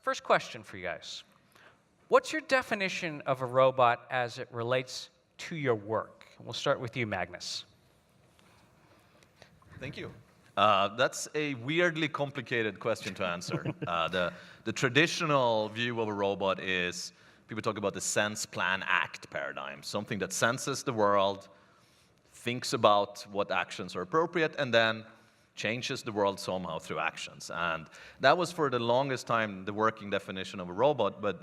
First question for you guys. What's your definition of a robot as it relates to your work? We'll start with you, Magnus. Thank you. That's a weirdly complicated question to answer. The traditional view of a robot is, people talk about the sense, plan, act paradigm, something that senses the world, thinks about what actions are appropriate, and then changes the world somehow through actions. And that was for the longest time the working definition of a robot, but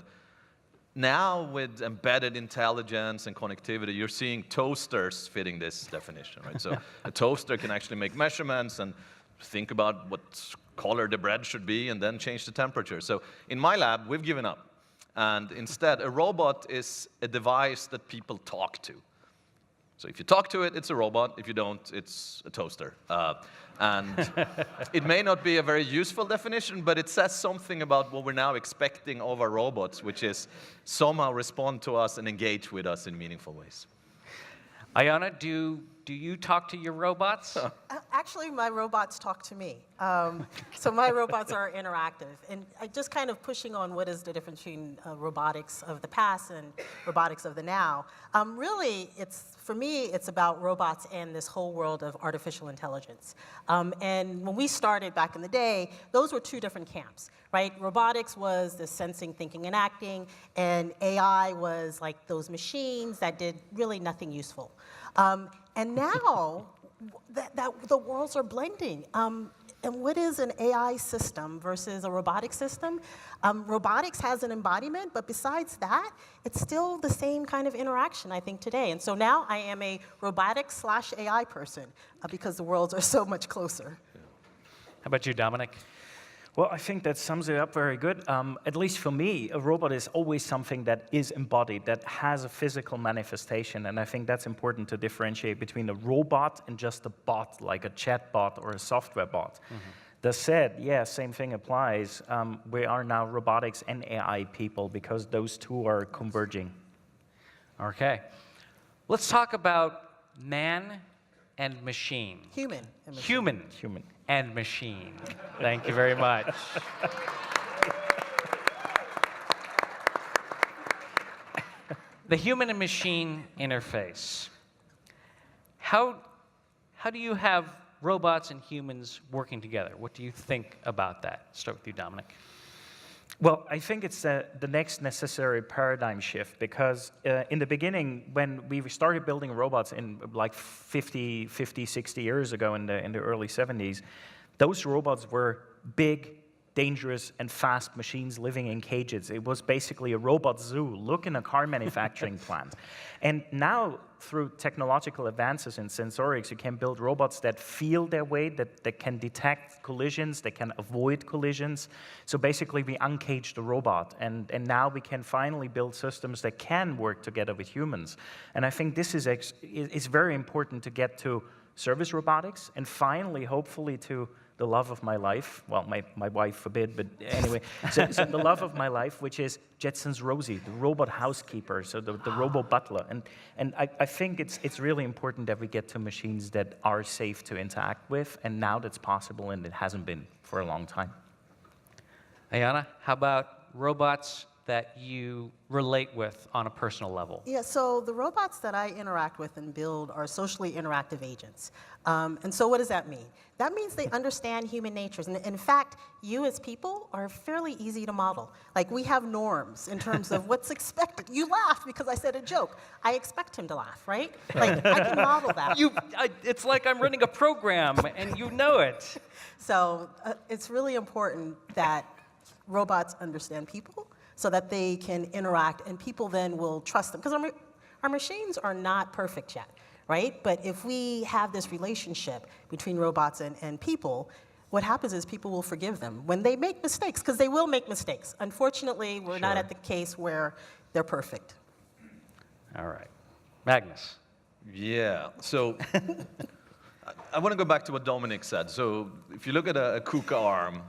now with embedded intelligence and connectivity, you're seeing toasters fitting this definition, right? So a toaster can actually make measurements and think about what color the bread should be and then change the temperature. So in my lab, we've given up. And instead, a robot is a device that people talk to. So if you talk to it, it's a robot. If you don't, it's a toaster. And it may not be a very useful definition, but it says something about what we're now expecting of our robots, which is somehow respond to us and engage with us in meaningful ways. Ayana, do you talk to your robots? Actually, my robots talk to me. So my robots are interactive. And just kind of pushing on what is the difference between robotics of the past and robotics of the now. Really, for me, it's about robots and this whole world of artificial intelligence. And when we started back in the day, those were two different camps, right? Robotics was the sensing, thinking, and acting, and AI was like those machines that did really nothing useful. And now, the worlds are blending. And what is an AI system versus a robotic system? Robotics has an embodiment, but besides that, it's still the same kind of interaction, I think, today. And so now I am a robotics/AI person because the worlds are so much closer. How about you, Dominic? Well, I think that sums it up very good. At least for me, a robot is always something that is embodied, that has a physical manifestation, and I think that's important to differentiate between a robot and just a bot, like a chat bot or a software bot. That said, yeah, same thing applies. We are now robotics and AI people because those two are converging. Okay. Let's talk about man and machine. Human and machine. Human and machine. Thank you very much. The human and machine interface. How do you have robots and humans working together? What do you think about that? Start with you, Dominic. Well, I think it's the next necessary paradigm shift because in the beginning, when we started building robots in like 50, 60 years ago in the early 70s, those robots were big, dangerous, and fast machines living in cages. It was basically a robot zoo. Look in a car manufacturing plant. And now, through technological advances in sensorics, you can build robots that feel their way, that can detect collisions, that can avoid collisions. So basically, we uncage the robot. And now we can finally build systems that can work together with humans. And I think this is very important to get to service robotics and finally, hopefully, to the love of my life. Well, my wife forbid, but anyway. So the love of my life, which is Jetson's Rosie, the robot housekeeper, so the robot butler. And I think it's really important that we get to machines that are safe to interact with, and now that's possible, and it hasn't been for a long time. Ayana, how about robots that you relate with on a personal level? Yeah, so the robots that I interact with and build are socially interactive agents. And so what does that mean? That means they understand human natures. And in fact, you as people are fairly easy to model. Like, we have norms in terms of what's expected. You laughed because I said a joke. I expect him to laugh, right? Like, I can model that. It's like I'm running a program, and you know it. So it's really important that robots understand people, so that they can interact, and people then will trust them. Because our machines are not perfect yet, right? But if we have this relationship between robots and people, what happens is people will forgive them when they make mistakes, because they will make mistakes. Unfortunately, we're not at the case where they're perfect. All right. Magnus. Yeah, so I want to go back to what Dominic said. So if you look at a KUKA arm,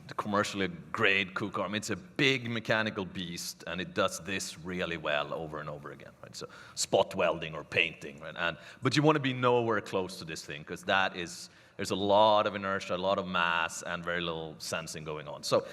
the commercially grade KUKA arm, it's a big mechanical beast, and it does this really well over and over again, right? So spot welding or painting, right? But you want to be nowhere close to this thing, because there's a lot of inertia, a lot of mass, and very little sensing going on. So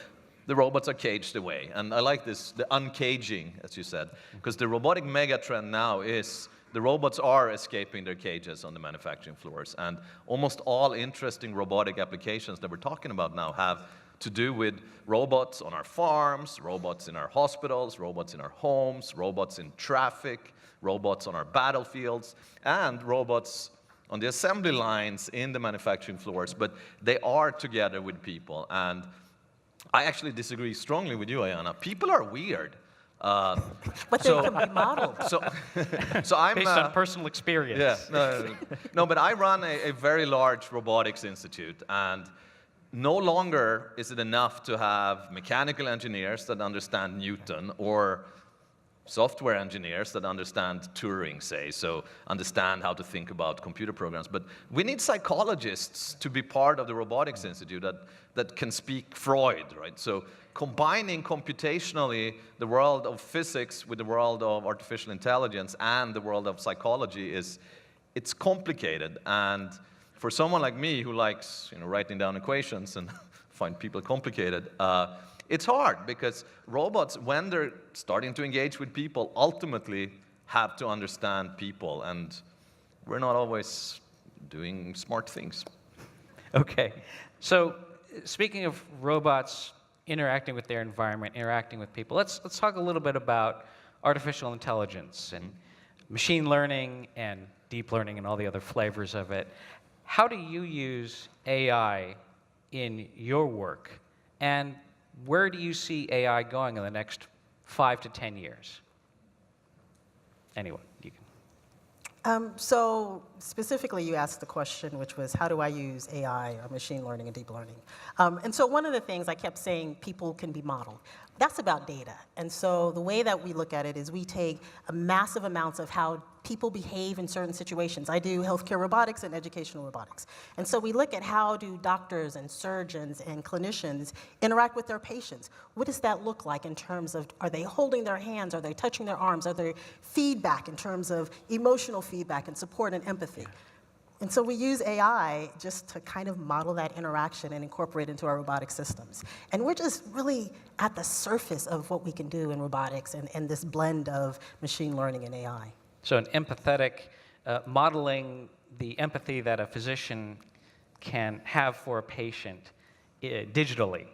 the robots are caged away. And I like this, the uncaging, as you said, because the robotic megatrend now is the robots are escaping their cages on the manufacturing floors. And almost all interesting robotic applications that we're talking about now have to do with robots on our farms, robots in our hospitals, robots in our homes, robots in traffic, robots on our battlefields, and robots on the assembly lines in the manufacturing floors. But they are together with people. And I actually disagree strongly with you, Ayana. People are weird. But they can be modeled. So I'm Based on personal experience. yeah, no, but I run a very large robotics institute, and no longer is it enough to have mechanical engineers that understand Newton or software engineers that understand Turing, say, so understand how to think about computer programs. But we need psychologists to be part of the Robotics Institute that can speak Freud, right? So combining computationally the world of physics with the world of artificial intelligence and the world of psychology it's complicated. And for someone like me who likes writing down equations and find people complicated, it's hard because robots, when they're starting to engage with people, ultimately have to understand people, and we're not always doing smart things. Okay. So speaking of robots interacting with their environment, interacting with people, let's talk a little bit about artificial intelligence and machine learning and deep learning and all the other flavors of it. How do you use AI in your work? And where do you see AI going in the next 5 to 10 years? Anyone, you can. So specifically, you asked the question, which was, how do I use AI or machine learning and deep learning? And so one of the things I kept saying, people can be modeled. That's about data. And so the way that we look at it is we take a massive amounts of how people behave in certain situations. I do healthcare robotics and educational robotics. And so we look at how do doctors and surgeons and clinicians interact with their patients. What does that look like in terms of, are they holding their hands? Are they touching their arms? Are there feedback in terms of emotional feedback and support and empathy? And so we use AI just to kind of model that interaction and incorporate it into our robotic systems. And we're just really at the surface of what we can do in robotics and this blend of machine learning and AI. So an empathetic, modeling the empathy that a physician can have for a patient digitally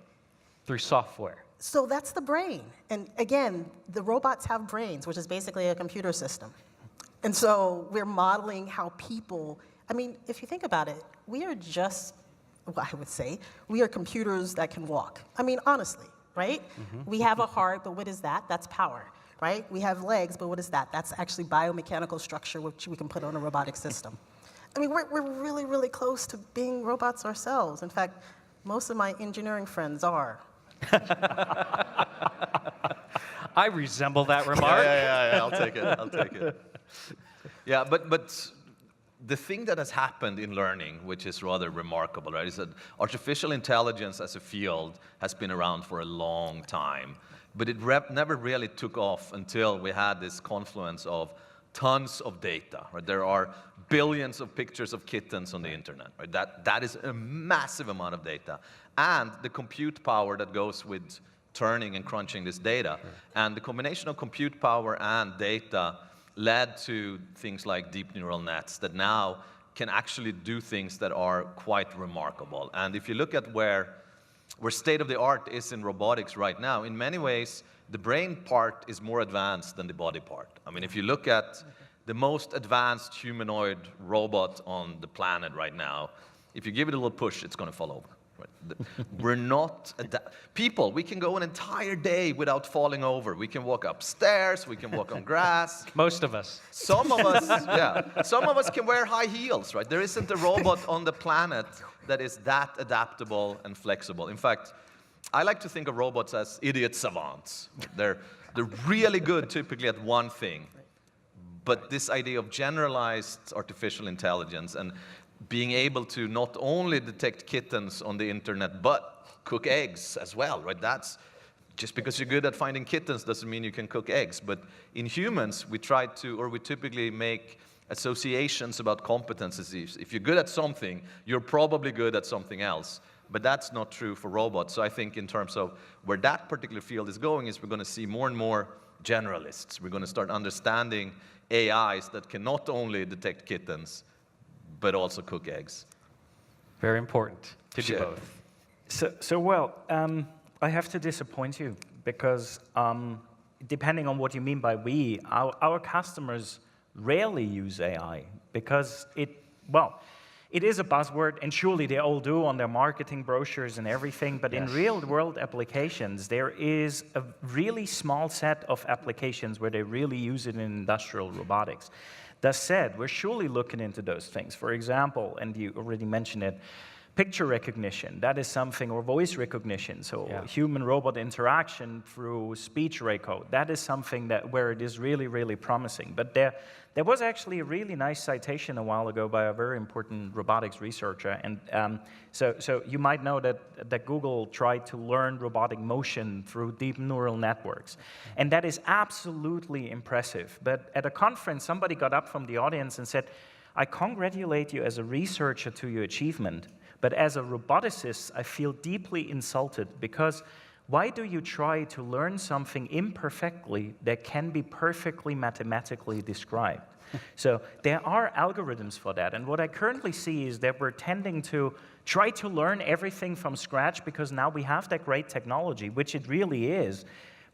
through software. So that's the brain. And again, the robots have brains, which is basically a computer system. And so we're modeling how people, I mean, if you think about it, we are just, well, I would say, we are computers that can walk. I mean, honestly, right? Mm-hmm. We have a heart, but what is that? That's power, right? We have legs, but what is that? That's actually biomechanical structure which we can put on a robotic system. I mean, we're really, really close to being robots ourselves. In fact, most of my engineering friends are. I resemble that remark. Yeah, I'll take it. Yeah, but the thing that has happened in learning, which is rather remarkable, right, is that artificial intelligence as a field has been around for a long time, but it never really took off until we had this confluence of tons of data. Right? There are billions of pictures of kittens on the internet. Right? That is a massive amount of data, and the compute power that goes with turning and crunching this data, and the combination of compute power and data led to things like deep neural nets that now can actually do things that are quite remarkable. And if you look at where state of the art is in robotics right now, in many ways, the brain part is more advanced than the body part. I mean, if you look at the most advanced humanoid robot on the planet right now, if you give it a little push, it's going to fall over. Right? We're not people. We can go an entire day without falling over. We can walk upstairs. We can walk on grass. Most of us. Some of us, yeah. Some of us can wear high heels, right? There isn't a robot on the planet that is that adaptable and flexible. In fact, I like to think of robots as idiot savants. They're really good typically at one thing, but this idea of generalized artificial intelligence and being able to not only detect kittens on the internet, but cook eggs as well, right? That's just because you're good at finding kittens doesn't mean you can cook eggs. But in humans, we typically make associations about competencies. If you're good at something, you're probably good at something else. But that's not true for robots. So I think in terms of where that particular field is going is we're going to see more and more generalists. We're going to start understanding AIs that can not only detect kittens, but also cook eggs. Very important to do Sure. both. I have to disappoint you because depending on what you mean by we, our customers rarely use AI because it is a buzzword, and surely they all do on their marketing brochures and everything, but in Yes. real-world applications, there is a really small set of applications where they really use it in industrial robotics. That said, we're surely looking into those things. For example, and you already mentioned it, picture recognition, that is something, or voice recognition, so Yeah. human-robot interaction through speech recode, that is something where it is really, really promising. But there was actually a really nice citation a while ago by a very important robotics researcher, and so you might know that Google tried to learn robotic motion through deep neural networks, and that is absolutely impressive. But at a conference, somebody got up from the audience and said, "I congratulate you as a researcher to your achievement, but as a roboticist, I feel deeply insulted because why do you try to learn something imperfectly that can be perfectly mathematically described?" So there are algorithms for that. And what I currently see is that we're tending to try to learn everything from scratch because now we have that great technology, which it really is.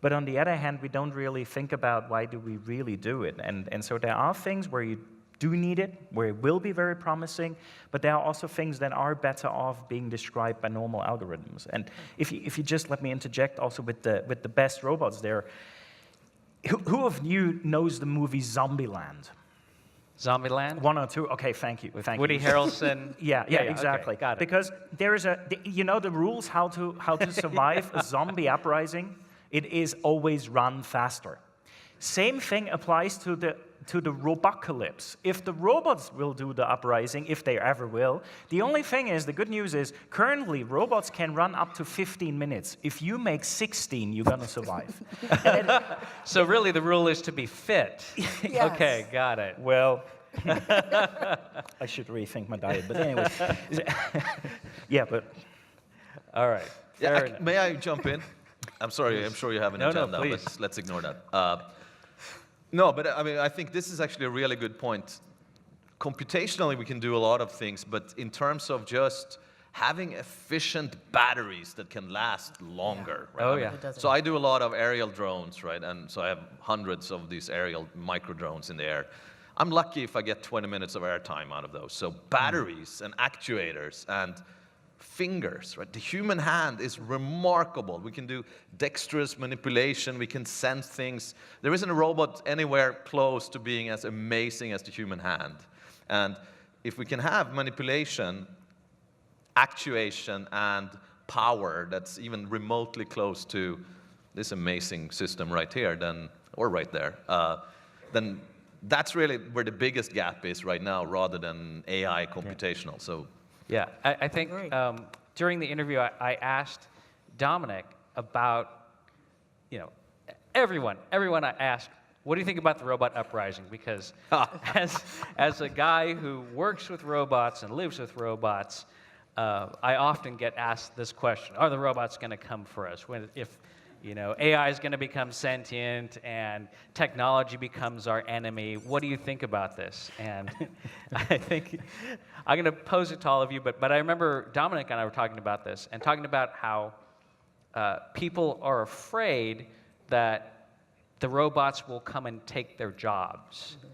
But on the other hand, we don't really think about why do we really do it. And so there are things where you do need it, where it will be very promising, but there are also things that are better off being described by normal algorithms. And if you just let me interject also with the best robots there, who of you knows the movie Zombieland? Zombieland? One or two? Okay, thank you. Thank Woody you. Harrelson. Yeah, exactly. Okay, got it. Because there is the rules how to survive a zombie uprising. It is always run faster. Same thing applies to the robocalypse. If the robots will do the uprising, if they ever will, the only thing is, the good news is, currently robots can run up to 15 minutes. If you make 16, you're gonna survive. So really the rule is to be fit. Yes. Okay, got it. Well, I should rethink my diet, but anyway. Yeah, but All right. Yeah, Fair enough. may I jump in? I'm sorry, I'm sure you have an No, agenda. please. Let's ignore that. No, but I mean, I think this is actually a really good point. Computationally, we can do a lot of things, but in terms of just having efficient batteries that can last longer. Right? Oh, I mean, yeah. It doesn't- So I do a lot of aerial drones, right? And so I have hundreds of these aerial micro drones in the air. I'm lucky if I get 20 minutes of airtime out of those. So batteries and actuators and fingers, right? The human hand is remarkable. We can do dexterous manipulation. We can sense things. There isn't a robot anywhere close to being as amazing as the human hand. And if we can have manipulation, actuation, and power that's even remotely close to this amazing system right here, then, or right there, then that's really where the biggest gap is right now, rather than AI computational. So. Yeah, I think Agree. During the interview, I asked Dominic about, everyone I asked, what do you think about the robot uprising? Because as a guy who works with robots and lives with robots, I often get asked this question: are the robots going to come for us? If AI is going to become sentient and technology becomes our enemy, what do you think about this? And I think I'm going to pose it to all of you, but I remember Dominic and I were talking about this and talking about how people are afraid that the robots will come and take their jobs. Mm-hmm.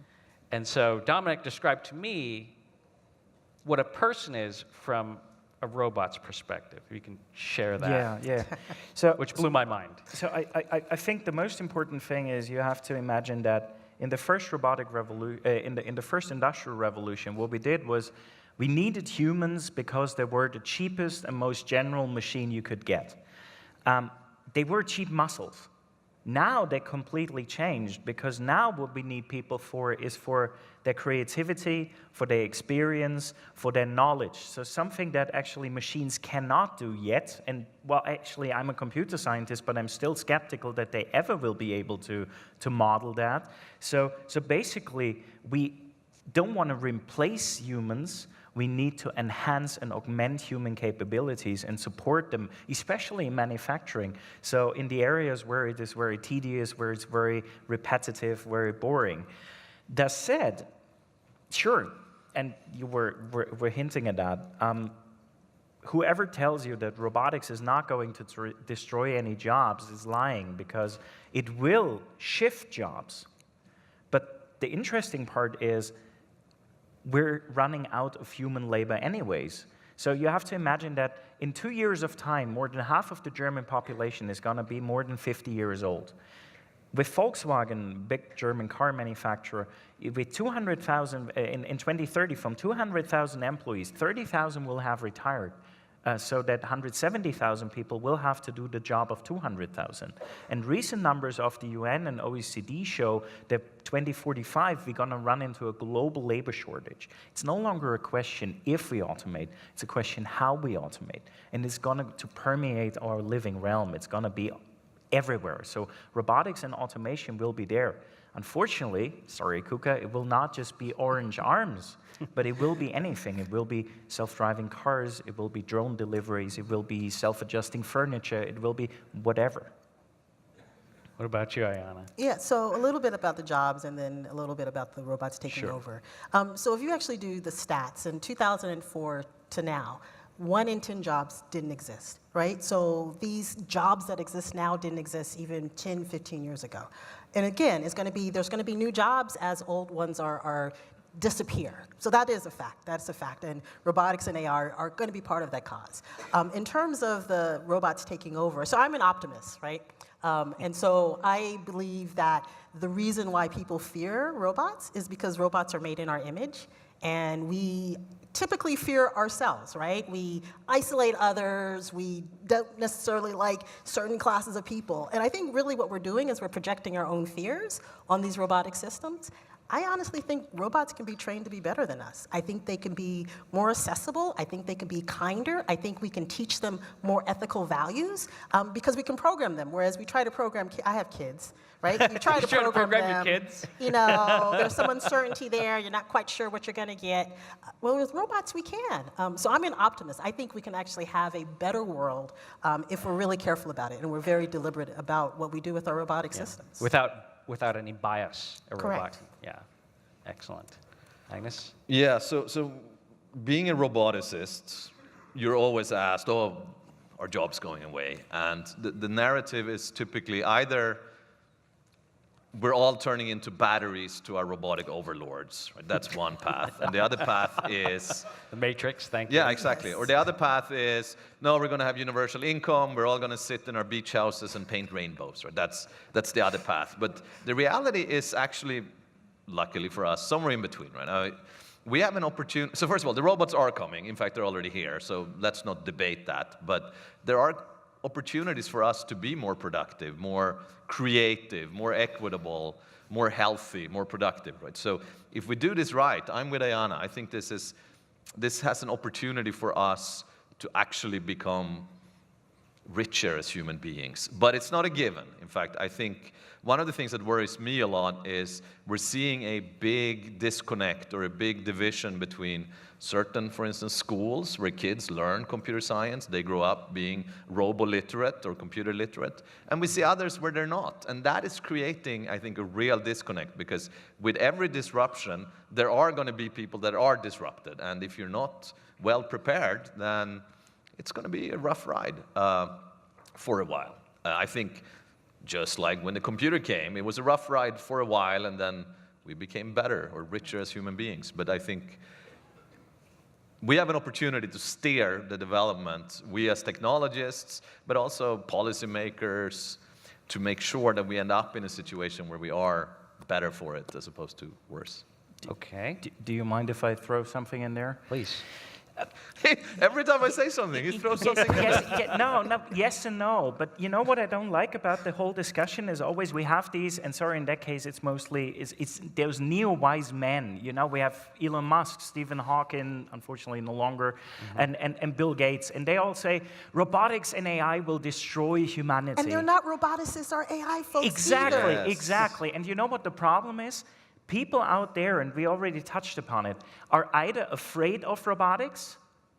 And so Dominic described to me what a person is from a robot's perspective. You can share that. yeah. So, Which blew my mind. So I think the most important thing is you have to imagine that in the first robotic revolution, in the first industrial revolution, what we did was we needed humans because they were the cheapest and most general machine you could get. They were cheap muscles. Now they completely changed, because now what we need people for is for their creativity, for their experience, for their knowledge. So something that actually machines cannot do yet. And well, actually, I'm a computer scientist, but I'm still skeptical that they ever will be able to model that. So basically, we don't want to replace humans. We need to enhance and augment human capabilities and support them, especially in manufacturing. So in the areas where it is very tedious, where it's very repetitive, very boring. That said, sure, and you were hinting at that, whoever tells you that robotics is not going to destroy any jobs is lying, because it will shift jobs. But the interesting part is we're running out of human labor anyways. So you have to imagine that in 2 years of time, more than half of the German population is going to be more than 50 years old. With Volkswagen, big German car manufacturer, with 200,000, in 2030, from 200,000 employees, 30,000 will have retired. So that 170,000 people will have to do the job of 200,000. And recent numbers of the UN and OECD show that 2045, we're going to run into a global labor shortage. It's no longer a question if we automate, it's a question how we automate. And it's going to permeate our living realm. It's going to be everywhere. So robotics and automation will be there. Unfortunately, sorry Kuka, it will not just be orange arms, but it will be anything. It will be self-driving cars, it will be drone deliveries, it will be self-adjusting furniture, it will be whatever. What about you, Ayana? Yeah, so a little bit about the jobs and then a little bit about the robots taking Sure. over. So if you actually do the stats, in 2004 to now, 1 in 10 jobs didn't exist, right? So these jobs that exist now didn't exist even 10, 15 years ago. And again, there's going to be new jobs as old ones are disappear. So that is a fact. That's a fact. And robotics and AI are going to be part of that cause. In terms of the robots taking over, so I'm an optimist, right? And so I believe that the reason why people fear robots is because robots are made in our image, and we typically fear ourselves, right? We isolate others, we don't necessarily like certain classes of people. And I think really what we're doing is we're projecting our own fears on these robotic systems. I honestly think robots can be trained to be better than us. I think they can be more accessible. I think they can be kinder. I think we can teach them more ethical values because we can program them. Whereas we try to program, I have kids, right? You try to program them. Your kids? You know, there's some uncertainty there. You're not quite sure what you're going to get. Well, with robots, we can. So I'm an optimist. I think we can actually have a better world if we're really careful about it and we're very deliberate about what we do with our robotic systems. Without any bias, a Correct. robot. Yeah, excellent. Agnes? Yeah, so being a roboticist, you're always asked, oh, our job's going away. And the narrative is typically either we're all turning into batteries to our robotic overlords. Right? That's one path. And the other path is... The Matrix, thank you. Yeah, exactly. Or the other path is, no, we're going to have universal income. We're all going to sit in our beach houses and paint rainbows. Right? That's the other path. But the reality is actually, luckily for us, somewhere in between. Right? We have an opportunity. So first of all, the robots are coming. In fact, they're already here. So let's not debate that. But there are opportunities for us to be more productive, more creative, more equitable, more healthy, more productive, right? So if we do this right, I'm with Ayana. I think this has an opportunity for us to actually become richer as human beings. But it's not a given. In fact, I think one of the things that worries me a lot is we're seeing a big disconnect or a big division between certain, for instance, schools where kids learn computer science. They grow up being robo-literate or computer literate. And we see others where they're not. And that is creating, I think, a real disconnect, because with every disruption, there are going to be people that are disrupted. And if you're not well prepared, then it's going to be a rough ride for a while. I think just like when the computer came, it was a rough ride for a while, and then we became better or richer as human beings. But I think we have an opportunity to steer the development, we as technologists, but also policymakers, to make sure that we end up in a situation where we are better for it as opposed to worse. Okay, Do you mind if I throw something in there? please. Every time I say something, he throws something in there. Yes and no. But you know what I don't like about the whole discussion is always we have these, and sorry, in that case, it's mostly it's those neo-wise men. You know, we have Elon Musk, Stephen Hawking, unfortunately no longer, and Bill Gates, and they all say robotics and AI will destroy humanity. And they're not roboticists or AI folks Exactly, either. Yes. exactly. And you know what the problem is? people out there, and we already touched upon it, are either afraid of robotics,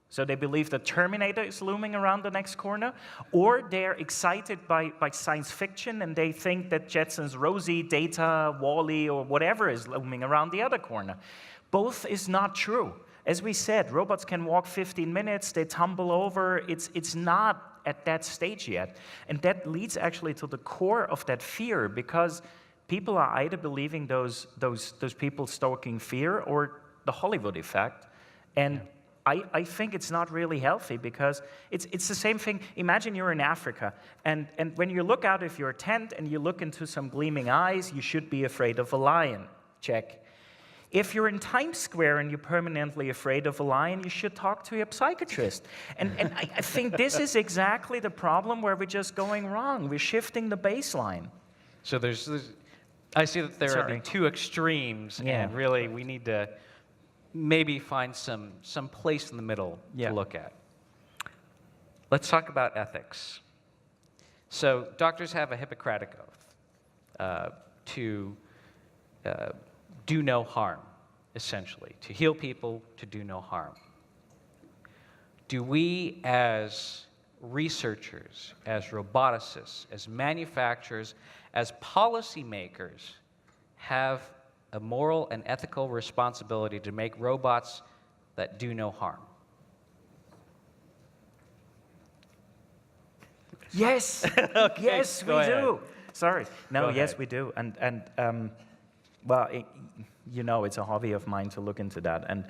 so they believe the Terminator is looming around the next corner, or they're excited by science fiction and they think that Jetsons Rosie, Data, Wall-E, or whatever is looming around the other corner. Both is not true. As we said, robots can walk 15 minutes, they tumble over. It's not at that stage yet. And that leads actually to the core of that fear, because people are either believing those people stoking fear or the Hollywood effect. And I think it's not really healthy, because it's the same thing. Imagine you're in Africa, and when you look out of your tent and you look into some gleaming eyes, you should be afraid of a lion. Check. If you're in Times Square and you're permanently afraid of a lion, you should talk to your psychiatrist. And I think this is exactly the problem where we're just going wrong. We're shifting the baseline. So I see that there are Sorry. the two extremes, Yeah. and really we need to maybe find some place in the middle Yeah. to look at. Let's talk about ethics. So doctors have a Hippocratic oath to do no harm, essentially, to heal people, to do no harm. Do we, as researchers, as roboticists, as manufacturers, as policymakers, have a moral and ethical responsibility to make robots that do no harm? Yes, yes, we go ahead. do. Sorry. No, Go yes, ahead. we do. Well, you know, it's a hobby of mine to look into that. And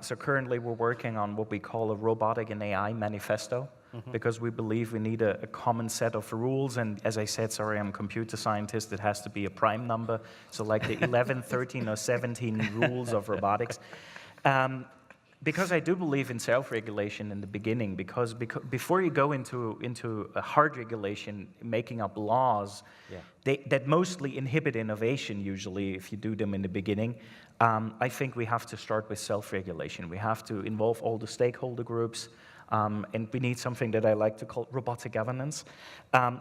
so currently we're working on what we call a robotic and AI manifesto, because we believe we need a common set of rules. And as I said, sorry, I'm a computer scientist, it has to be a prime number. So like the 11, 13, or 17 rules of robotics. Because I do believe in self-regulation in the beginning, because before you go into a hard regulation, making up laws, that mostly inhibit innovation usually if you do them in the beginning, I think we have to start with self-regulation. We have to involve all the stakeholder groups, and we need something that I like to call robotic governance.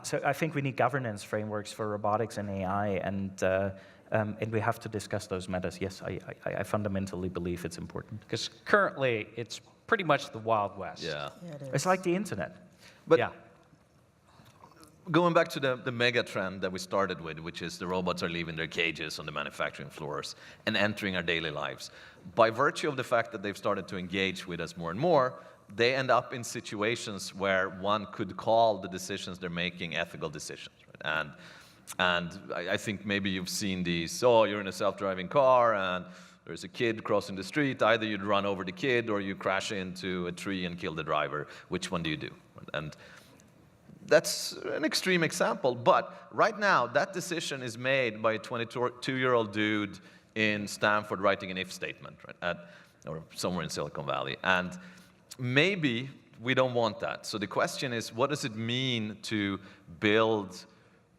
So I think we need governance frameworks for robotics and AI, and we have to discuss those matters. Yes, I fundamentally believe it's important. Because currently, it's pretty much the Wild West. Yeah. Yeah, it is. It's like the internet. But Yeah. going back to the mega trend that we started with, which is the robots are leaving their cages on the manufacturing floors and entering our daily lives. By virtue of the fact that they've started to engage with us more and more, they end up in situations where one could call the decisions they're making ethical decisions. Right? And I think maybe you've seen these, you're in a self-driving car and there's a kid crossing the street. Either you'd run over the kid or you crash into a tree and kill the driver. Which one do you do? And that's an extreme example, but right now that decision is made by a 22-year-old dude in Stanford writing an if statement, right? Or somewhere in Silicon Valley. And maybe we don't want that. So the question is, what does it mean to build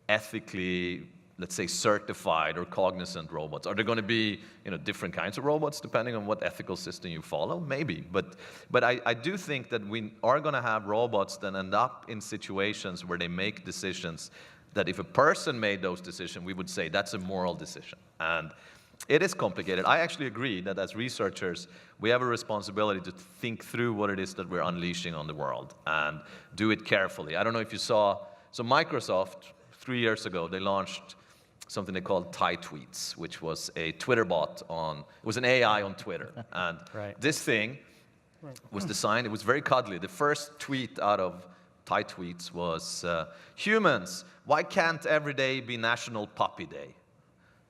ethically, let's say, certified or cognizant robots? Are there going to be, different kinds of robots depending on what ethical system you follow? Maybe, but I do think that we are going to have robots that end up in situations where they make decisions that if a person made those decisions, we would say that's a moral decision. And it is complicated. I actually agree that as researchers, we have a responsibility to think through what it is that we're unleashing on the world and do it carefully. I don't know if you saw, so Microsoft, 3 years ago, they launched something they called TweetS, which was a Twitter bot it was an AI on Twitter. And this thing was designed, it was very cuddly. The first tweet out of TweetS was, humans, why can't every day be National Puppy Day?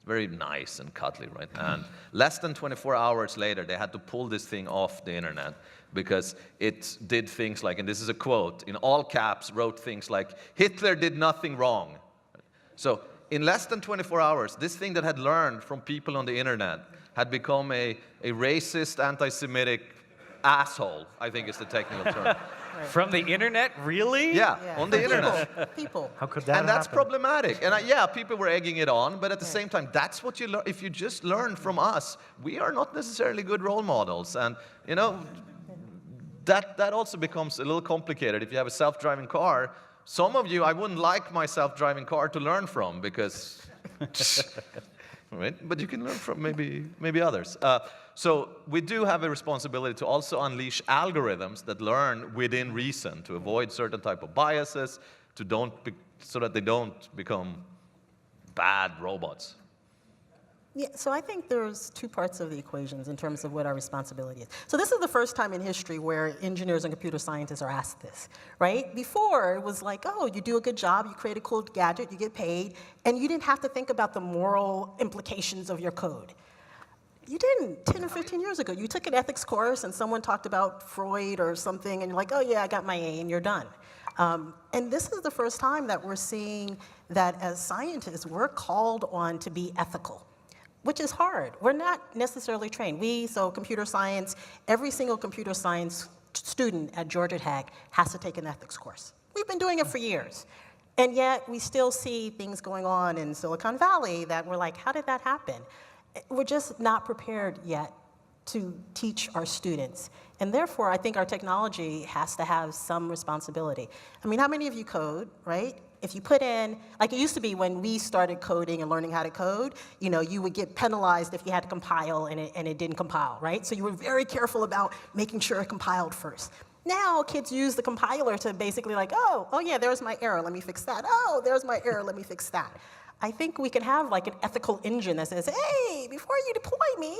Very nice and cuddly, right? And less than 24 hours later, they had to pull this thing off the internet because it did things like, and this is a quote, in all caps, wrote things like, Hitler did nothing wrong. So in less than 24 hours, this thing that had learned from people on the internet had become a racist, anti-Semitic asshole, I think is the technical term. From the internet, really? Yeah, Yeah. on the internet. People. How could that And that's happen? problematic. And people were egging it on, but at the same time, that's what you learn. If you just learn from us, we are not necessarily good role models. And, that also becomes a little complicated. If you have a self-driving car, some of you, I wouldn't like my self-driving car to learn from because right? But you can learn from maybe others. So we do have a responsibility to also unleash algorithms that learn within reason to avoid certain type of biases, so that they don't become bad robots. Yeah, so I think there's two parts of the equations in terms of what our responsibility is. So this is the first time in history where engineers and computer scientists are asked this, right? Before, it was like, oh, you do a good job, you create a cool gadget, you get paid, and you didn't have to think about the moral implications of your code. You didn't 10 or 15 years ago. You took an ethics course and someone talked about Freud or something, and you're like, oh yeah, I got my A, and you're done. And this is the first time that we're seeing that as scientists, we're called on to be ethical, which is hard. We're not necessarily trained. So computer science, every single computer science student at Georgia Tech has to take an ethics course. We've been doing it for years. And yet we still see things going on in Silicon Valley that we're like, how did that happen? We're just not prepared yet to teach our students. And therefore, I think our technology has to have some responsibility. I mean, how many of you code, right? If you put in, like it used to be when we started coding and learning how to code, you would get penalized if you had to compile and it didn't compile, right? So you were very careful about making sure it compiled first. Now kids use the compiler to basically like, oh yeah, there's my error, let me fix that. Oh, there's my error, let me fix that. I think we can have like an ethical engine that says, hey, before you deploy me,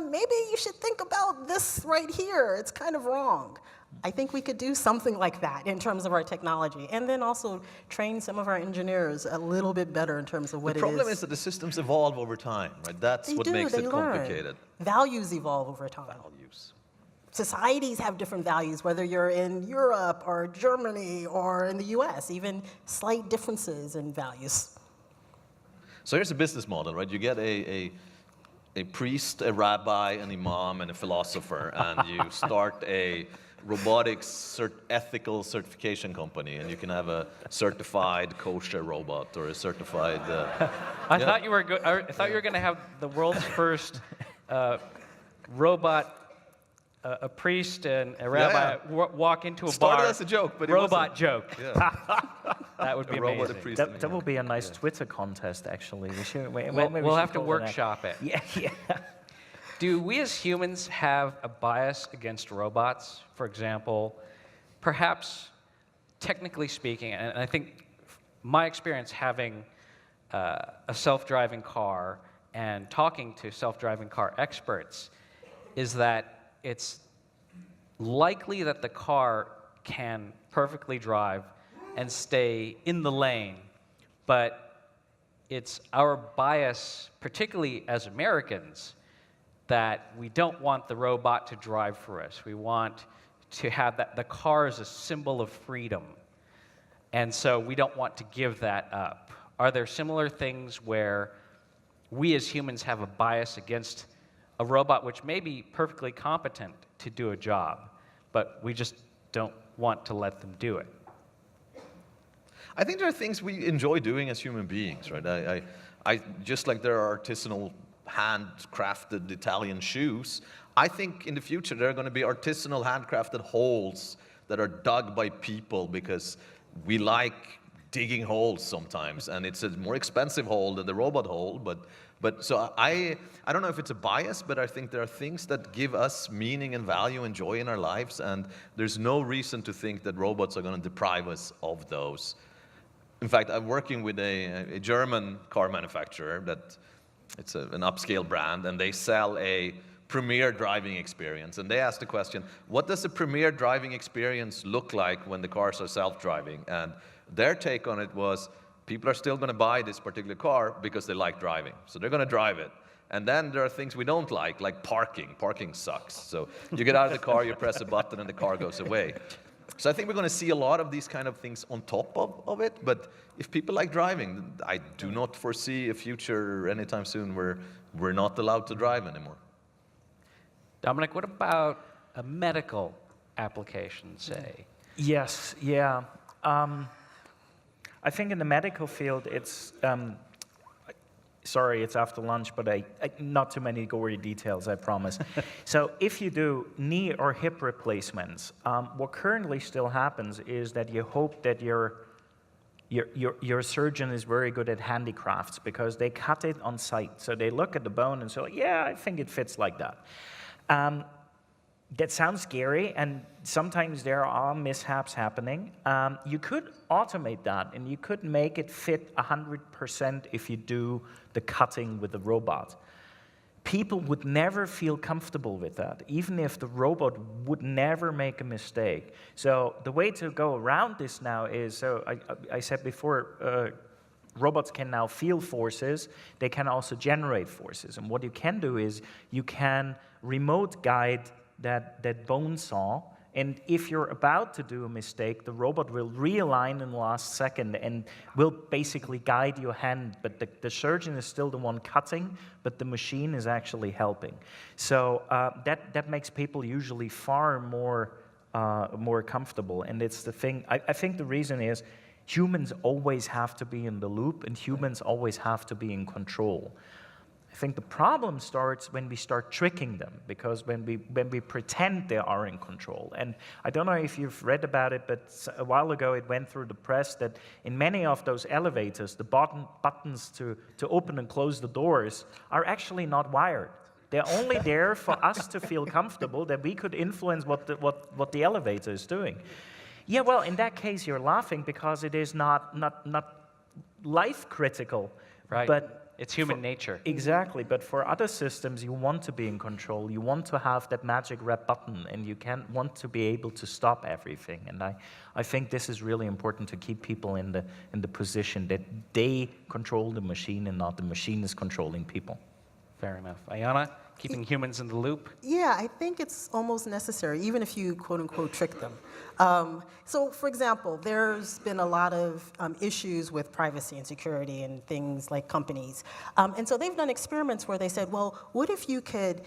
maybe you should think about this right here. It's kind of wrong. I think we could do something like that in terms of our technology, and then also train some of our engineers a little bit better in terms of what it is. The problem is that the systems evolve over time, right? That's what makes it complicated. Values evolve over time. Values. Societies have different values, whether you're in Europe or Germany or in the US, even slight differences in values. So here's a business model, right? You get a priest, a rabbi, an imam, and a philosopher, and you start a robotics ethical certification company, and you can have a certified kosher robot or a certified. I thought you were going to have the world's first robot. A priest and a rabbi walk into a Started bar. as a joke, but robot joke. Yeah. That would be robot, amazing. a priest, That will be a nice Twitter contest, actually. We'll have to workshop it. Yeah. Do we as humans have a bias against robots? For example, perhaps technically speaking, and I think my experience having a self-driving car and talking to self-driving car experts is that it's likely that the car can perfectly drive and stay in the lane, but it's our bias, particularly as Americans, that we don't want the robot to drive for us. We want to have the car as a symbol of freedom, and so we don't want to give that up. Are there similar things where we as humans have a bias against a robot which may be perfectly competent to do a job, but we just don't want to let them do it? I think there are things we enjoy doing as human beings, right? I just like there are artisanal, handcrafted Italian shoes. I think in the future there are going to be artisanal, handcrafted holes that are dug by people because we like digging holes sometimes, and it's a more expensive hole than the robot hole, but so I don't know if it's a bias, but I think there are things that give us meaning and value and joy in our lives, and there's no reason to think that robots are going to deprive us of those. In fact, I'm working with a German car manufacturer that it's an upscale brand, and they sell a premier driving experience. And they asked the question, what does a premier driving experience look like when the cars are self-driving? And their take on it was, people are still going to buy this particular car because they like driving. So they're going to drive it. And then there are things we don't like parking. Parking sucks. So you get out of the car, you press a button, and the car goes away. So I think we're going to see a lot of these kind of things on top of it. But if people like driving, I do not foresee a future anytime soon where we're not allowed to drive anymore. Dominic, what about a medical application, say? Yes, yeah. I think in the medical field, it's, sorry, it's after lunch, but not too many gory details, I promise. So if you do knee or hip replacements, what currently still happens is that you hope that your Your surgeon is very good at handicrafts because they cut it on site. So they look at the bone and say, yeah, I think it fits like that. That sounds scary, and sometimes there are mishaps happening. You could automate that, and you could make it fit 100% if you do the cutting with the robot. People would never feel comfortable with that, even if the robot would never make a mistake. So the way to go around this now is, so I said before, robots can now feel forces. They can also generate forces. And what you can do is you can remote guide that bone saw. And if you're about to do a mistake, the robot will realign in the last second and will basically guide your hand. But the surgeon is still the one cutting, but the machine is actually helping. So that makes people usually far more comfortable. And it's the thing, I think the reason is humans always have to be in the loop, and humans always have to be in control. I think the problem starts when we start tricking them, because when we pretend they are in control. And I don't know if you've read about it, but a while ago it went through the press that in many of those elevators, the buttons to open and close the doors are actually not wired. They're only there for us to feel comfortable that we could influence what the elevator is doing. Yeah, well, in that case you're laughing because it is not life critical. Right. But it's human nature. Exactly, but for other systems, you want to be in control. You want to have that magic red button, and you want to be able to stop everything. And I think this is really important to keep people in the position that they control the machine and not the machine is controlling people. Fair enough. Ayana, keeping humans in the loop? Yeah, I think it's almost necessary, even if you quote-unquote trick them. So, for example, there's been a lot of issues with privacy and security and things like companies. And so they've done experiments where they said, well, what if you could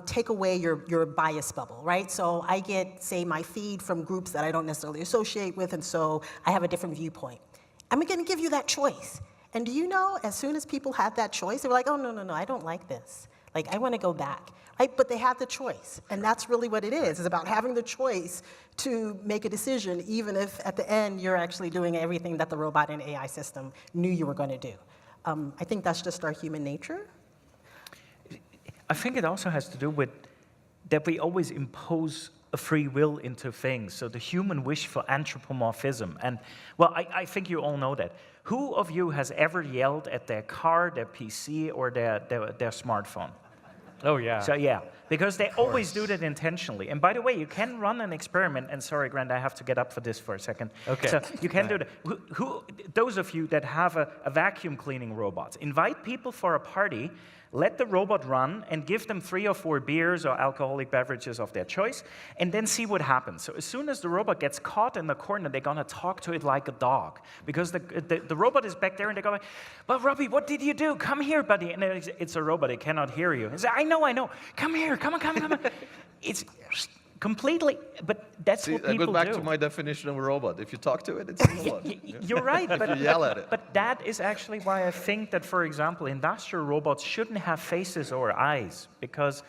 take away your bias bubble, right? So I get, say, my feed from groups that I don't necessarily associate with, and so I have a different viewpoint. I'm going to give you that choice. And do you know, as soon as people had that choice, they were like, oh, no, I don't like this. Like, I want to go back, right? But they had the choice, and that's really what it is. It's about having the choice to make a decision, even if at the end you're actually doing everything that the robot and AI system knew you were going to do. I think that's just our human nature. I think it also has to do with that we always impose a free will into things. So the human wish for anthropomorphism. And, well, I think you all know that. Who of you has ever yelled at their car, their PC, or their smartphone? Oh, yeah. So, yeah, because they always do that intentionally. And by the way, you can run an experiment, and sorry, Grant, I have to get up for this for a second. Okay. So you can do that. Those of you that have a vacuum cleaning robot, invite people for a party, let the robot run, and give them 3 or 4 beers or alcoholic beverages of their choice, and then see what happens. So as soon as the robot gets caught in the corner, they're going to talk to it like a dog, because the robot is back there, and they go, well, Robbie, what did you do? Come here, buddy. And it's a robot. It cannot hear you. It's, I know. Come here. Come on. It's completely, but that's what people do. I go back to my definition of a robot. If you talk to it, it's a robot. You're right, but you yell at it. But that is actually why I think that, for example, industrial robots shouldn't have faces or eyes, because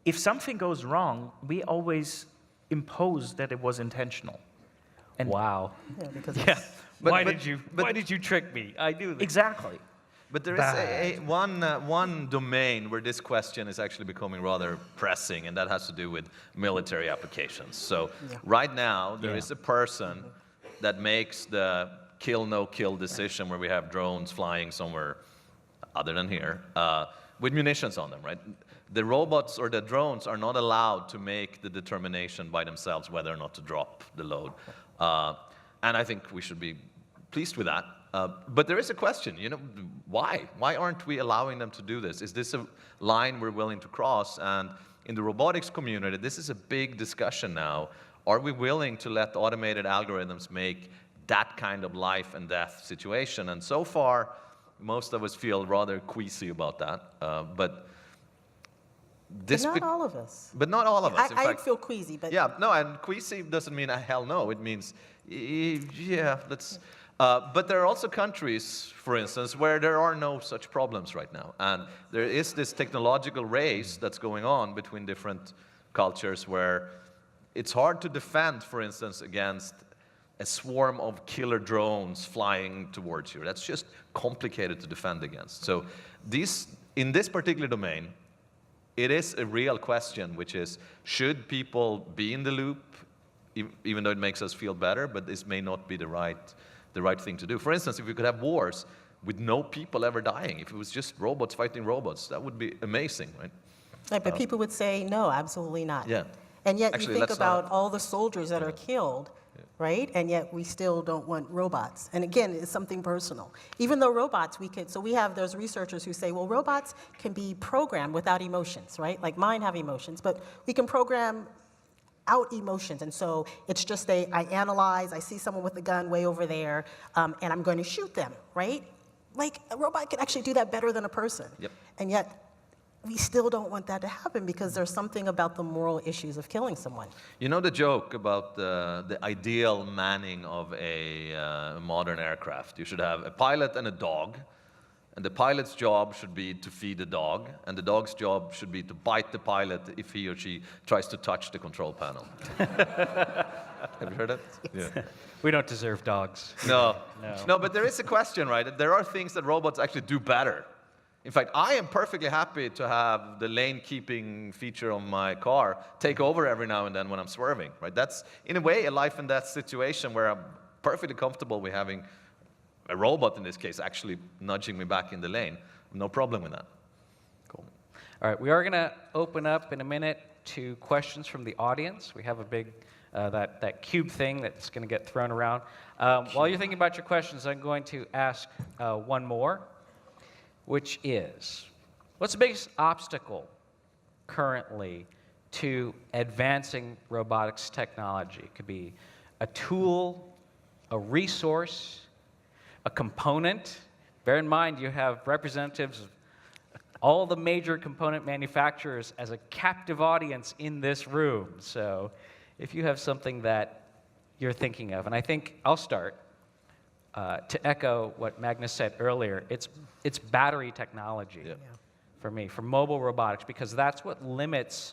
if something goes wrong, we always impose that it was intentional. And wow. Yeah, because Why did you trick me? I knew this. exactly. But there is one domain where this question is actually becoming rather pressing, and that has to do with military applications. So right now, there is a person that makes the kill, no kill decision where we have drones flying somewhere other than here with munitions on them, right? The robots or the drones are not allowed to make the determination by themselves whether or not to drop the load. And I think we should be pleased with that. But there is a question, why? Why aren't we allowing them to do this? Is this a line we're willing to cross? And in the robotics community, this is a big discussion now. Are we willing to let automated algorithms make that kind of life and death situation? And so far, most of us feel rather queasy about that. But not all of us. But not all of us. I feel queasy, but yeah, no, and queasy doesn't mean a hell no. It means yeah, let's. But there are also countries, for instance, where there are no such problems right now. And there is this technological race that's going on between different cultures where it's hard to defend, for instance, against a swarm of killer drones flying towards you. That's just complicated to defend against. So in this particular domain, it is a real question, which is, should people be in the loop, even though it makes us feel better, but this may not be the right thing to do. For instance, if we could have wars with no people ever dying, if it was just robots fighting robots, that would be amazing, right? Right, but people would say, no, absolutely not. Yeah. And yet Actually, you think let's about not- all the soldiers that are killed, right? And yet we still don't want robots. And again, it's something personal. Even though robots, we have those researchers who say, well, robots can be programmed without emotions, right? Like mine have emotions, but we can program out emotions. And so it's just I analyze, I see someone with a gun way over there, and I'm going to shoot them, right? Like a robot can actually do that better than a person. Yep. And yet we still don't want that to happen because there's something about the moral issues of killing someone. You know the joke about the ideal manning of a modern aircraft? You should have a pilot and a dog, and the pilot's job should be to feed the dog, and the dog's job should be to bite the pilot if he or she tries to touch the control panel. Have you heard that? Yeah. We don't deserve dogs. No. No. No, but there is a question, right? There are things that robots actually do better. In fact, I am perfectly happy to have the lane-keeping feature on my car take over every now and then when I'm swerving, right? That's, in a way, a life-and-death situation where I'm perfectly comfortable with having a robot, in this case, actually nudging me back in the lane. No problem with that. Cool. All right, we are going to open up in a minute to questions from the audience. We have a big, that cube thing that's going to get thrown around. While you're thinking about your questions, I'm going to ask one more, which is, what's the biggest obstacle currently to advancing robotics technology? It could be a tool, a resource, a component. Bear in mind, you have representatives of all the major component manufacturers as a captive audience in this room. So if you have something that you're thinking of, and I think I'll start. To echo what Magnus said earlier, it's battery technology for me, for mobile robotics, because that's what limits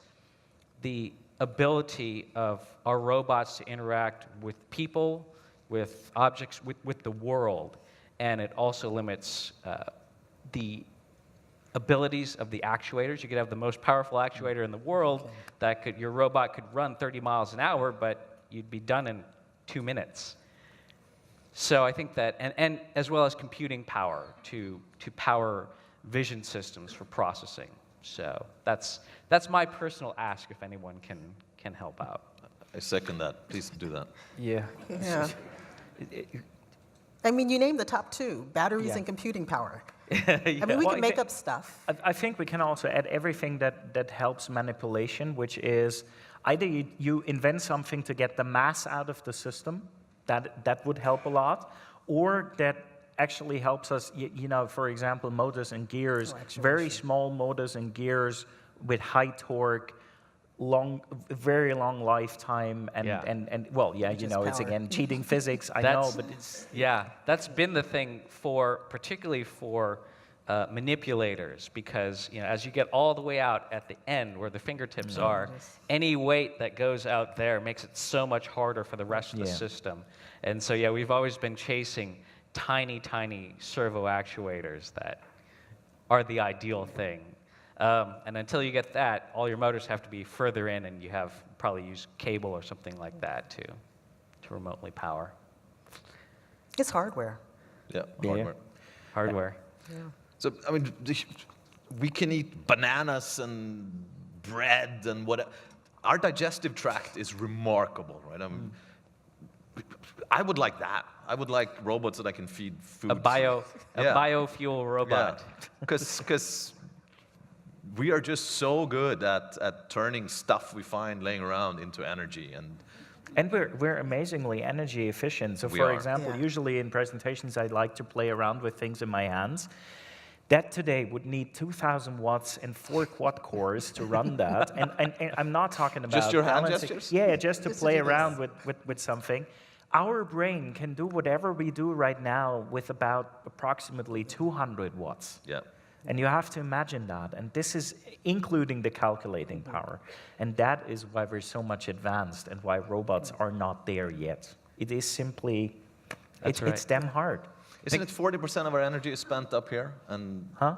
the ability of our robots to interact with people, with objects, with the world. And it also limits the abilities of the actuators. You could have the most powerful actuator in the world that your robot could run 30 miles an hour, but you'd be done in 2 minutes. So I think that, and as well as computing power to power vision systems for processing. So that's my personal ask if anyone can help out. I second that. Please do that. Yeah. Yeah. I mean, you named the top two, batteries Yeah. and computing power. Yeah. I mean, we Well, can make up stuff. I think we can also add everything that helps manipulation, which is either you invent something to get the mass out of the system, that would help a lot, or that actually helps us, for example, motors and gears, very small motors and gears with high torque, very long lifetime, and it's power. again cheating physics, I know, but it's... Yeah, that's been the thing particularly for manipulators, because as you get all the way out at the end where the fingertips are, any weight that goes out there makes it so much harder for the rest of the system. And so we've always been chasing tiny, tiny servo actuators that are the ideal thing. And until you get that, all your motors have to be further in, and you probably use cable or something like that to remotely power. It's hardware. Yeah, hardware. Hardware. Yeah. So, I mean, we can eat bananas and bread and whatever. Our digestive tract is remarkable, right? I would like that. I would like robots that I can feed food. A biofuel robot. Because we are just so good at turning stuff we find laying around into energy. And we're amazingly energy efficient. So, for example, usually in presentations, I like to play around with things in my hands. That today would need 2,000 watts and 4 quad cores to run that. and I'm not talking about Just your hand balancing- gestures? Yeah, just to Just to play do this. around with something. Our brain can do whatever we do right now with about approximately 200 watts. Yeah. And you have to imagine that. And this is including the calculating power. And that is why we're so much advanced and why robots are not there yet. It is simply, That's right. it's damn hard. Isn't it 40% of our energy is spent up here? And Huh?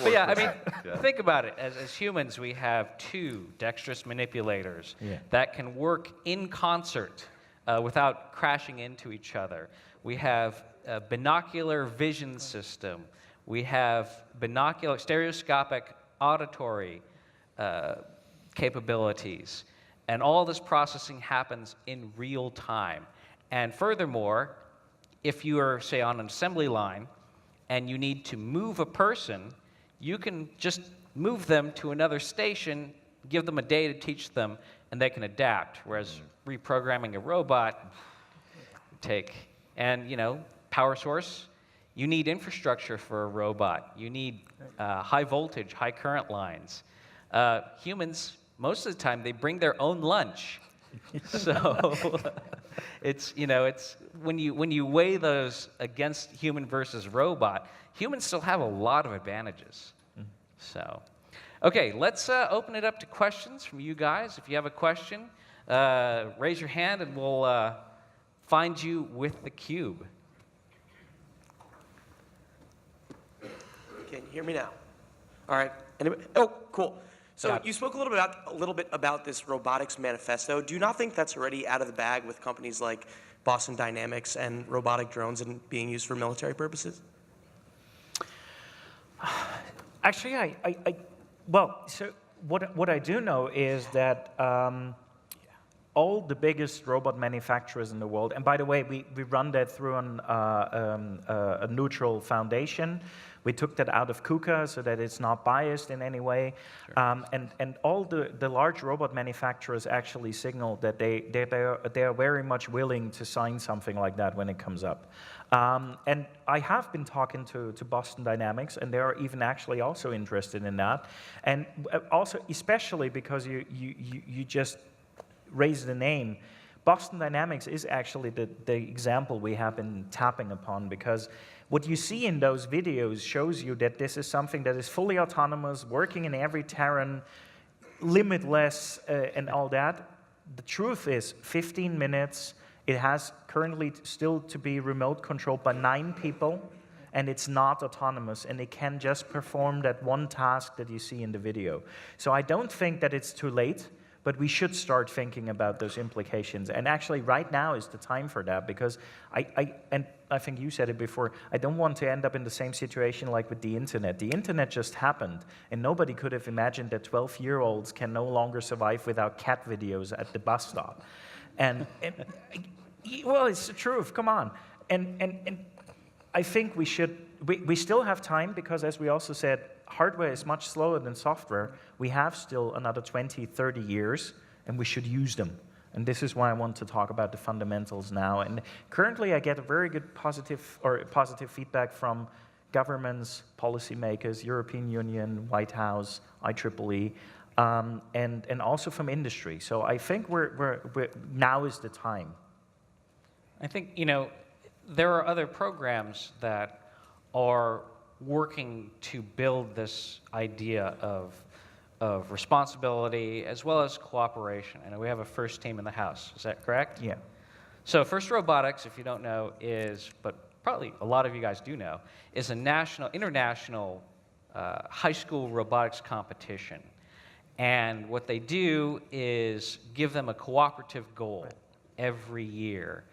But yeah, I mean, Yeah. think about it. As humans, we have two dexterous manipulators Yeah. that can work in concert without crashing into each other. We have a binocular vision system. We have binocular, stereoscopic auditory capabilities. And all this processing happens in real time. And furthermore, if you are, say, on an assembly line and you need to move a person, you can just move them to another station, give them a day to teach them, and they can adapt. Whereas reprogramming a robot take, and power source, you need infrastructure for a robot. You need high voltage, high current lines. Humans, most of the time, they bring their own lunch. So it's when you weigh those against human versus robot, humans still have a lot of advantages. So, okay, let's open it up to questions from you guys. If you have a question, raise your hand and we'll find you with the cube. Can you hear me now? All right. Anybody? Oh, cool. So Got it. you spoke a little bit about this robotics manifesto. Do you not think that's already out of the bag with companies like Boston Dynamics and robotic drones and being used for military purposes? Actually, so what I do know is that all the biggest robot manufacturers in the world, and by the way, we run that through a neutral foundation. We took that out of KUKA so that it's not biased in any way. Sure. And all the large robot manufacturers actually signal that they are very much willing to sign something like that when it comes up. And I have been talking to Boston Dynamics, and they are even actually also interested in that. And also, especially because you just raised the name, Boston Dynamics is actually the example we have been tapping upon, because what you see in those videos shows you that this is something that is fully autonomous, working in every terrain, limitless, and all that. The truth is, 15 minutes, it has currently still to be remote controlled by 9 people, and it's not autonomous, and it can just perform that one task that you see in the video. So I don't think that it's too late, but we should start thinking about those implications. And actually, right now is the time for that, because I think you said it before, I don't want to end up in the same situation like with the internet. The internet just happened, and nobody could have imagined that 12-year-olds can no longer survive without cat videos at the bus stop. And well, it's the truth, come on. And I think we still have time, because as we also said, hardware is much slower than software. We have still another 20, 30 years, and we should use them. And this is why I want to talk about the fundamentals now. And currently, I get a very good positive feedback from governments, policymakers, European Union, White House, IEEE, and also from industry. So I think now is the time. I think, there are other programs that are working to build this idea of responsibility as well as cooperation. I know we have a FIRST team in the house. Is that correct? Yeah. So FIRST Robotics, if you don't know, but probably a lot of you guys do know, is a international high school robotics competition. And what they do is give them a cooperative goal every year.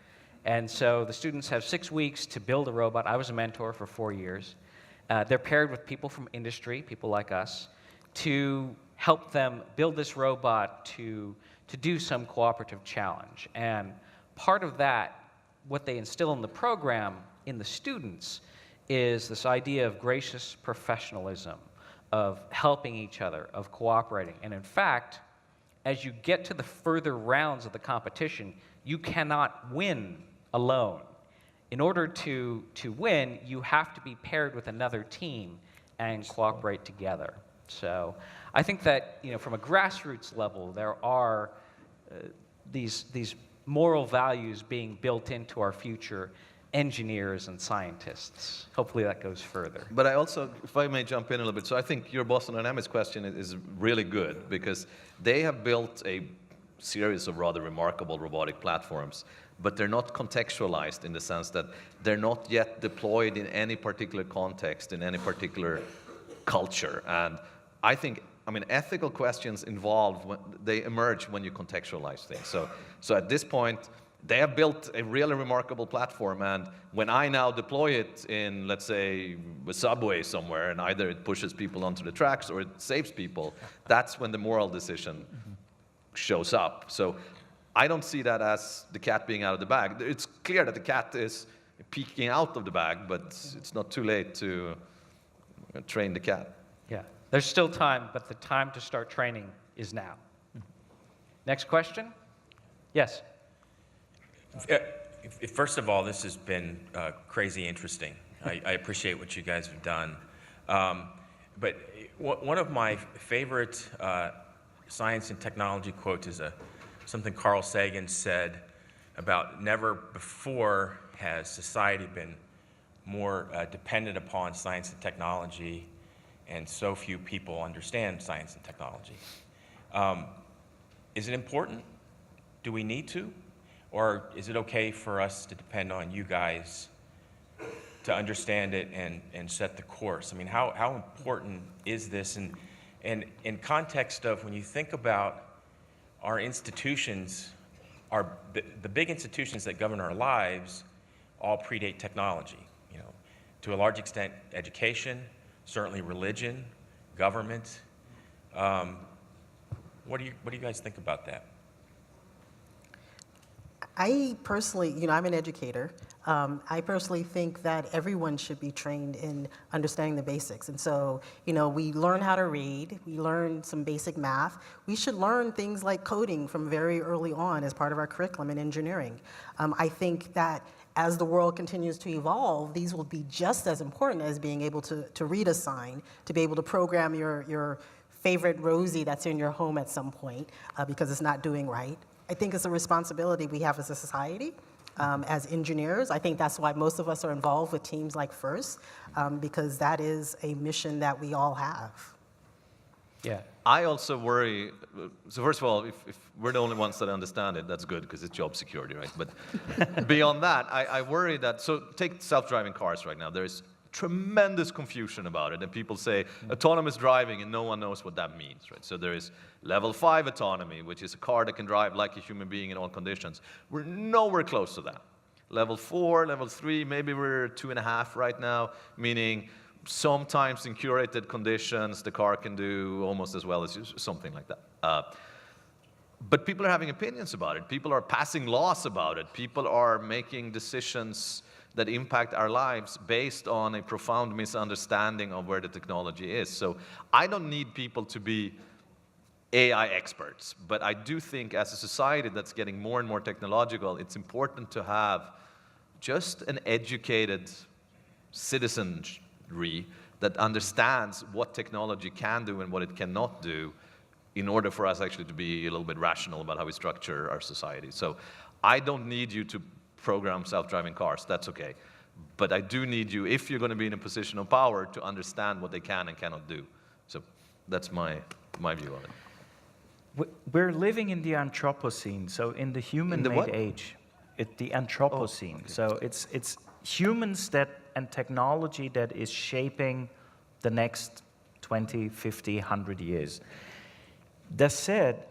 And so the students have 6 weeks to build a robot. I was a mentor for 4 years. They're paired with people from industry, people like us, to help them build this robot to do some cooperative challenge. And part of that, what they instill in the program in the students, is this idea of gracious professionalism, of helping each other, of cooperating. And in fact, as you get to the further rounds of the competition, you cannot win alone. In order to win, you have to be paired with another team and cooperate together. So I think that from a grassroots level, there are these moral values being built into our future engineers and scientists. Hopefully that goes further. But I also, if I may jump in a little bit, so I think your Boston Dynamics question is really good, because they have built a series of rather remarkable robotic platforms, but they're not contextualized in the sense that they're not yet deployed in any particular context, in any particular culture. And I think, I mean, ethical questions involved, they emerge when you contextualize things. So at this point, they have built a really remarkable platform, and when I now deploy it in, let's say, a subway somewhere, and either it pushes people onto the tracks or it saves people, that's when the moral decision shows up. So I don't see that as the cat being out of the bag. It's clear that the cat is peeking out of the bag, but it's not too late to train the cat. Yeah. There's still time, but the time to start training is now. Next question? Yes. First of all, this has been crazy interesting. I appreciate what you guys have done. But one of my favorite science and technology quotes is something Carl Sagan said about never before has society been more dependent upon science and technology, and so few people understand science and technology. Is it important? Do we need to? Or is it okay for us to depend on you guys to understand it and set the course? I mean, how important is this? And in context of when you think about our institutions, the big institutions that govern our lives all predate technology. You know, to a large extent, education, certainly religion, government. What do you guys think about that? I personally, I'm an educator. I personally think that everyone should be trained in understanding the basics. And so, we learn how to read, we learn some basic math. We should learn things like coding from very early on as part of our curriculum in engineering. I think that as the world continues to evolve, these will be just as important as being able to read a sign, to be able to program your favorite Rosie that's in your home at some point because it's not doing right. I think it's a responsibility we have as a society, as engineers. I think that's why most of us are involved with teams like FIRST, because that is a mission that we all have. Yeah. I also worry, so first of all, if we're the only ones that understand it, that's good, because it's job security, right? But beyond that, I worry that, so take self-driving cars right now. There's tremendous confusion about it, and people say autonomous driving, and no one knows what that means, right? So there is level 5 autonomy, which is a car that can drive like a human being in all conditions. We're nowhere close to that. Level 4, level 3, maybe we're 2.5 right now, meaning sometimes in curated conditions, the car can do almost as well as you, something like that. But people are having opinions about it. People are passing laws about it. People are making decisions that impact our lives based on a profound misunderstanding of where the technology is. So I don't need people to be AI experts, but I do think as a society that's getting more and more technological, it's important to have just an educated citizenry that understands what technology can do and what it cannot do in order for us actually to be a little bit rational about how we structure our society. So I don't need you to program self-driving cars, that's okay. But I do need you, if you're going to be in a position of power, to understand what they can and cannot do. So that's my view on it. We're living in the Anthropocene, so in the human-made age. The Anthropocene. Oh, okay. So it's humans and technology that is shaping the next 20, 50, 100 years. That said,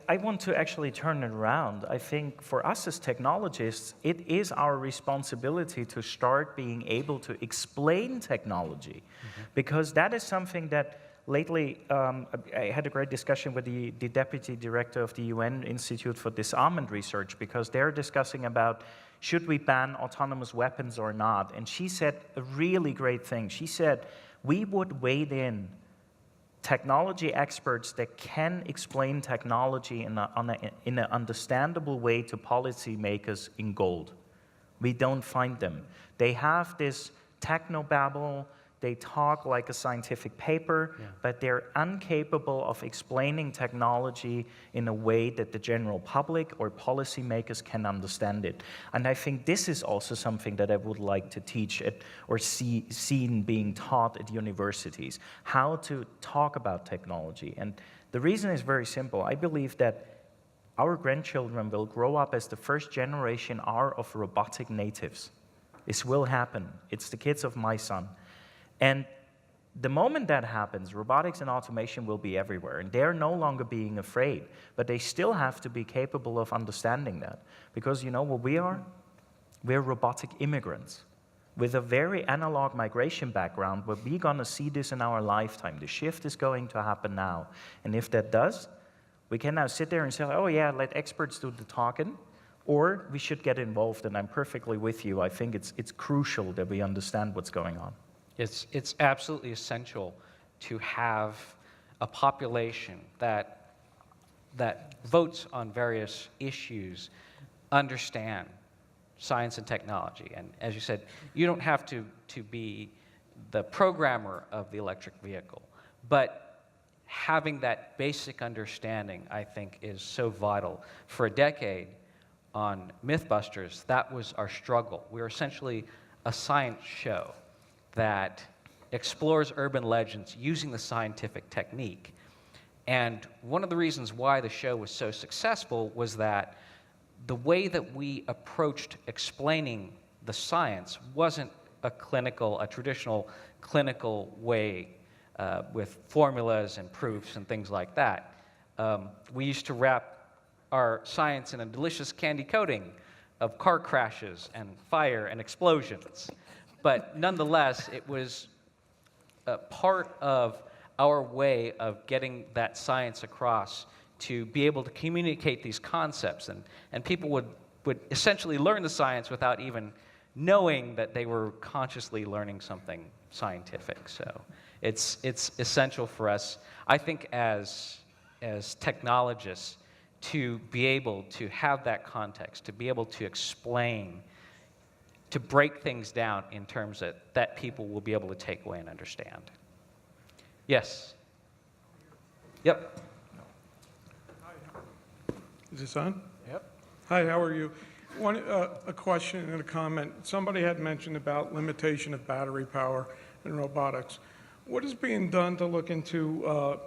I want to actually turn it around. I think for us as technologists, it is our responsibility to start being able to explain technology, because that is something that lately, I had a great discussion with the deputy director of the UN Institute for Disarmament Research, because they're discussing about should we ban autonomous weapons or not. And she said a really great thing. She said, we would wade in technology experts that can explain technology in an understandable way to policymakers in gold. We don't find them. They have this technobabble. They talk like a scientific paper, but they're incapable of explaining technology in a way that the general public or policymakers can understand it. And I think this is also something that I would like to teach or seen being taught at universities, how to talk about technology. And the reason is very simple. I believe that our grandchildren will grow up as the first generation are of robotic natives. This will happen. It's the kids of my son. And the moment that happens, robotics and automation will be everywhere, and they're no longer being afraid, but they still have to be capable of understanding that. Because you know what we are? We're robotic immigrants with a very analog migration background, but we're going to see this in our lifetime. The shift is going to happen now. And if that does, we can now sit there and say, oh yeah, let experts do the talking, or we should get involved, and I'm perfectly with you. I think it's crucial that we understand what's going on. It's absolutely essential to have a population that votes on various issues understand science and technology. And as you said, you don't have to be the programmer of the electric vehicle, but having that basic understanding, I think, is so vital. For a decade on Mythbusters, that was our struggle. We were essentially a science show that explores urban legends using the scientific technique. And one of the reasons why the show was so successful was that the way that we approached explaining the science wasn't a traditional clinical way with formulas and proofs and things like that. We used to wrap our science in a delicious candy coating of car crashes and fire and explosions. But nonetheless, it was a part of our way of getting that science across to be able to communicate these concepts. And people would essentially learn the science without even knowing that they were consciously learning something scientific. So it's essential for us, I think, as technologists, to be able to have that context, to be able to explain, to break things down in terms that people will be able to take away and understand. Yes? Yep. Is this on? Yep. Hi, how are you? A question and a comment. Somebody had mentioned about limitation of battery power in robotics. What is being done to look into,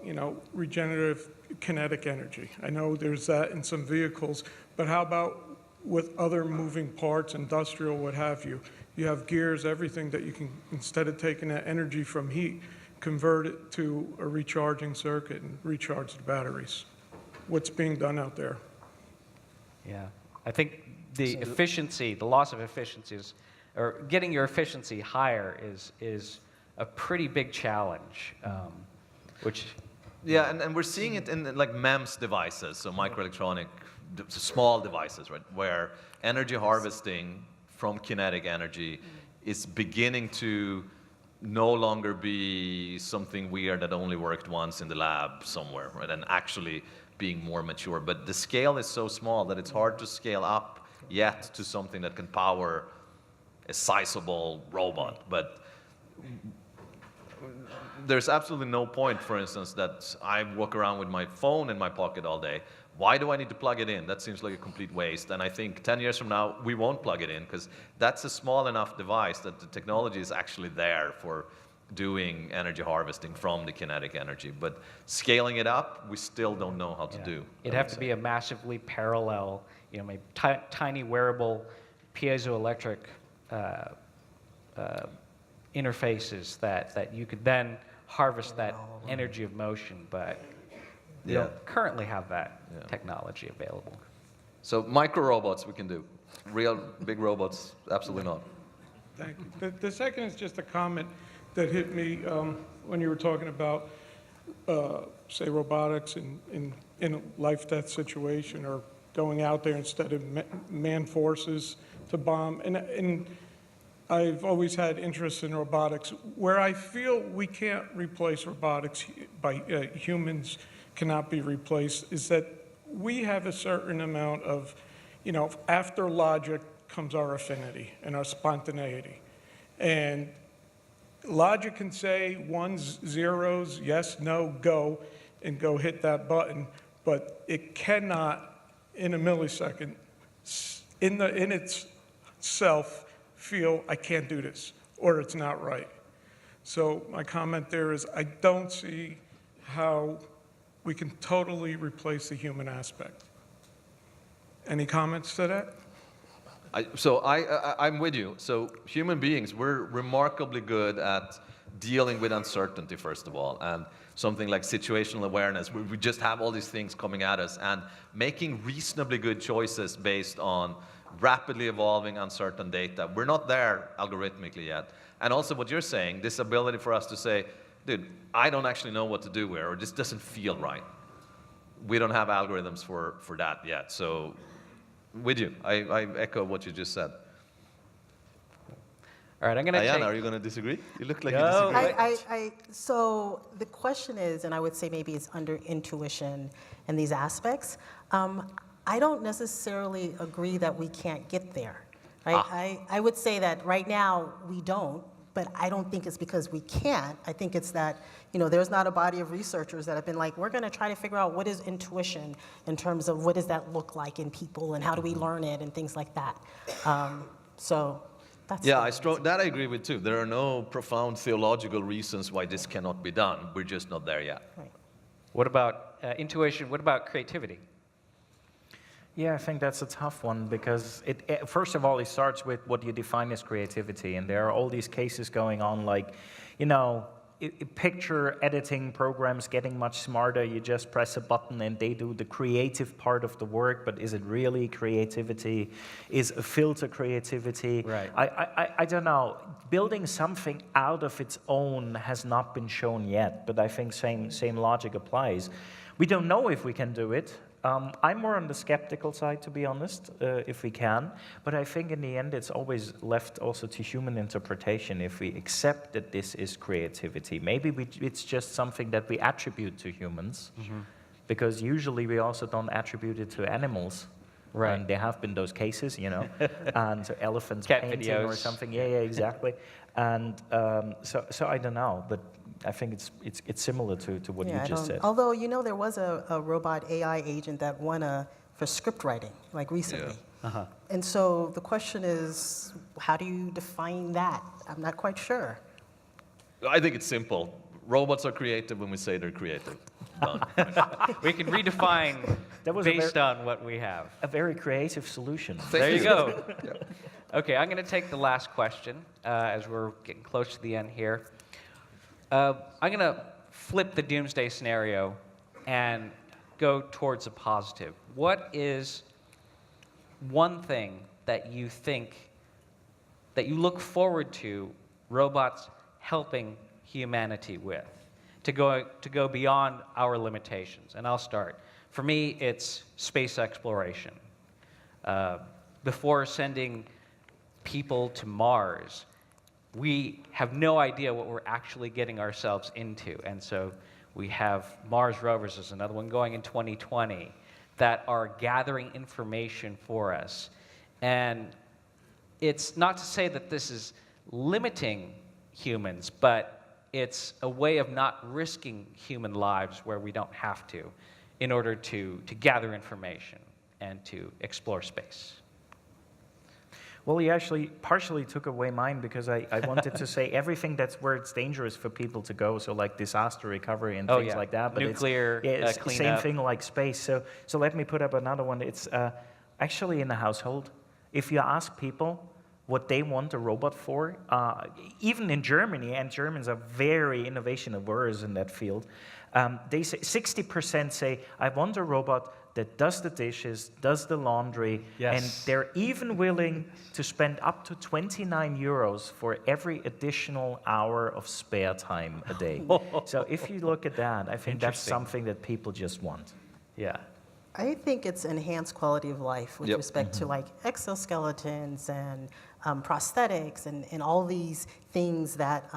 regenerative kinetic energy? I know there's that in some vehicles, but how about with other moving parts, industrial, what have you? You have gears, everything that you can, instead of taking that energy from heat, convert it to a recharging circuit and recharge the batteries. What's being done out there? Yeah. I think the efficiency, the loss of efficiencies, or getting your efficiency higher is a pretty big challenge, which... Yeah, and we're seeing it in like MEMS devices, so microelectronic, small devices, right, where energy harvesting from kinetic energy is beginning to no longer be something weird that only worked once in the lab somewhere, right, and actually being more mature. But the scale is so small that it's hard to scale up yet to something that can power a sizable robot. But there's absolutely no point, for instance, that I walk around with my phone in my pocket all day. Why do I need to plug it in? That seems like a complete waste. And I think 10 years from now, we won't plug it in, because that's a small enough device that the technology is actually there for doing energy harvesting from the kinetic energy. But scaling it up, we still don't know how to do. It'd have to be a massively parallel, maybe tiny wearable piezoelectric interfaces that you could then harvest that energy of motion, but we don't currently have that technology available. So micro robots we can do. Real big robots, absolutely not. Thank you. The second is just a comment that hit me when you were talking about, say, robotics in a life-death situation, or going out there instead of manned forces to bomb. And I've always had interest in robotics. Where I feel we can't replace robotics by humans cannot be replaced is that we have a certain amount of, after logic comes our affinity and our spontaneity. And logic can say ones, zeros, yes, no, go, and go hit that button, but it cannot, in a millisecond, in itself, feel I can't do this, or it's not right. So my comment there is I don't see how we can totally replace the human aspect. Any comments to that? I'm with you. So human beings, we're remarkably good at dealing with uncertainty, first of all, and something like situational awareness, where we just have all these things coming at us, and making reasonably good choices based on rapidly evolving uncertain data. We're not there algorithmically yet. And also what you're saying, this ability for us to say, dude, I don't actually know what to do here, or this doesn't feel right. We don't have algorithms for that yet. So with you, I echo what you just said. All right, I'm going to Diana, take... are you going to disagree? You look like No. you disagree. So the question is, and I would say maybe it's under intuition and these aspects. I don't necessarily agree that we can't get there. Right? I would say that right now we don't, but I don't think it's because we can't. I think it's that, there's not a body of researchers that have been like, we're going to try to figure out what is intuition in terms of what does that look like in people and how do we learn it and things like that. So that's that I agree with too. There are no profound theological reasons why this cannot be done. We're just not there yet. Right. What about intuition? What about creativity? Yeah, I think that's a tough one because first of all, it starts with what you define as creativity. And there are all these cases going on like, picture editing programs getting much smarter. You just press a button and they do the creative part of the work, but is it really creativity? Is a filter creativity? Right. I don't know. Building something out of its own has not been shown yet, but I think same logic applies. We don't know if we can do it. I'm more on the skeptical side, to be honest, if we can. But I think in the end, it's always left also to human interpretation if we accept that this is creativity. Maybe it's just something that we attribute to humans, because usually we also don't attribute it to animals. Right. And there have been those cases, and so elephants Cat painting videos. or something. Yeah, exactly. And so I don't know, but I think it's similar to what you just said. Although, there was a robot AI agent that won for script writing, like recently. Yeah. And so the question is, how do you define that? I'm not quite sure. I think it's simple. Robots are creative when we say they're creative. Done. We can redefine That was based on what we have. a very creative solution. There you go. Okay, I'm going to take the last question as we're getting close to the end here. I'm going to flip the doomsday scenario and go towards a positive. What is one thing that you think, that you look forward to robots helping humanity with, to go beyond our limitations? And I'll start. For me, it's space exploration. Before sending people to Mars, we have no idea what we're actually getting ourselves into. And so we have Mars rovers, there's another one going in 2020, that are gathering information for us. And it's not to say that this is limiting humans, but it's a way of not risking human lives where we don't have to in order to gather information and to explore space. Well, you actually partially took away mine because I wanted to say everything that's where it's dangerous for people to go, so like disaster recovery and things like that. But nuclear it's cleanup. same thing like space. So let me put up another one. It's actually in the household. If you ask people what they want a robot for, even in Germany, and Germans are very innovation averse in that field, they say 60% say, I want a robot that does the dishes, does the laundry, Yes. and they're even willing to spend up to 29 euros for every additional hour of spare time a day. So if you look at that, I think that's Interesting. something that people just want. Yeah. I think it's enhanced quality of life with Yep. respect to like exoskeletons and prosthetics and all these things that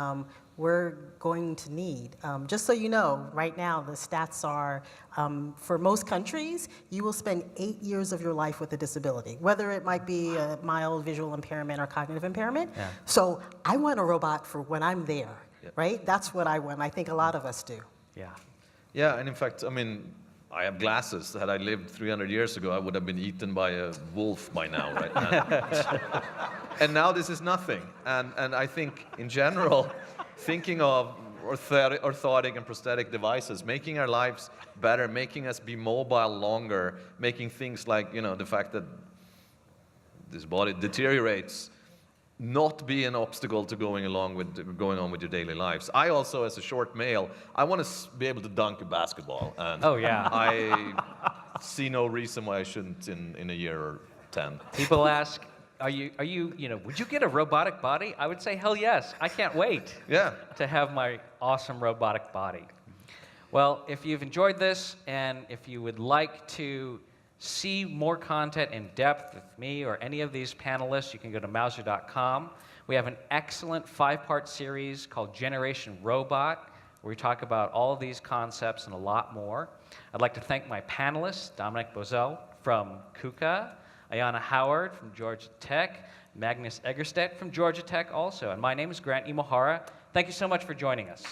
we're going to need. Just so you know, right now the stats are, for most countries, you will spend 8 years of your life with a disability, whether it might be a mild visual impairment or cognitive impairment. Yeah. So I want a robot for when I'm there, right? That's what I want. I think a lot of us do. Yeah. Yeah, and in fact, I mean, I have glasses. Had I lived 300 years ago, I would have been eaten by a wolf by now, right? And now this is nothing. And I think, in general, thinking of orthotic and prosthetic devices, making our lives better, making us be mobile longer, making things like, the fact that this body deteriorates not be an obstacle to going on with your daily lives. I also, as a short male, I want to be able to dunk a basketball. And Oh, yeah. I see no reason why I shouldn't in a year or 10. People ask, would you get a robotic body? I would say, hell yes. I can't wait Yeah. to have my awesome robotic body. Well, if you've enjoyed this and if you would like to see more content in depth with me or any of these panelists, you can go to Mauser.com. We have an excellent 5-part series called Generation Robot, where we talk about all of these concepts and a lot more. I'd like to thank my panelists, Dominic Bozel from KUKA, Ayana Howard from Georgia Tech, Magnus Egerstedt from Georgia Tech also. And my name is Grant Imahara. Thank you so much for joining us.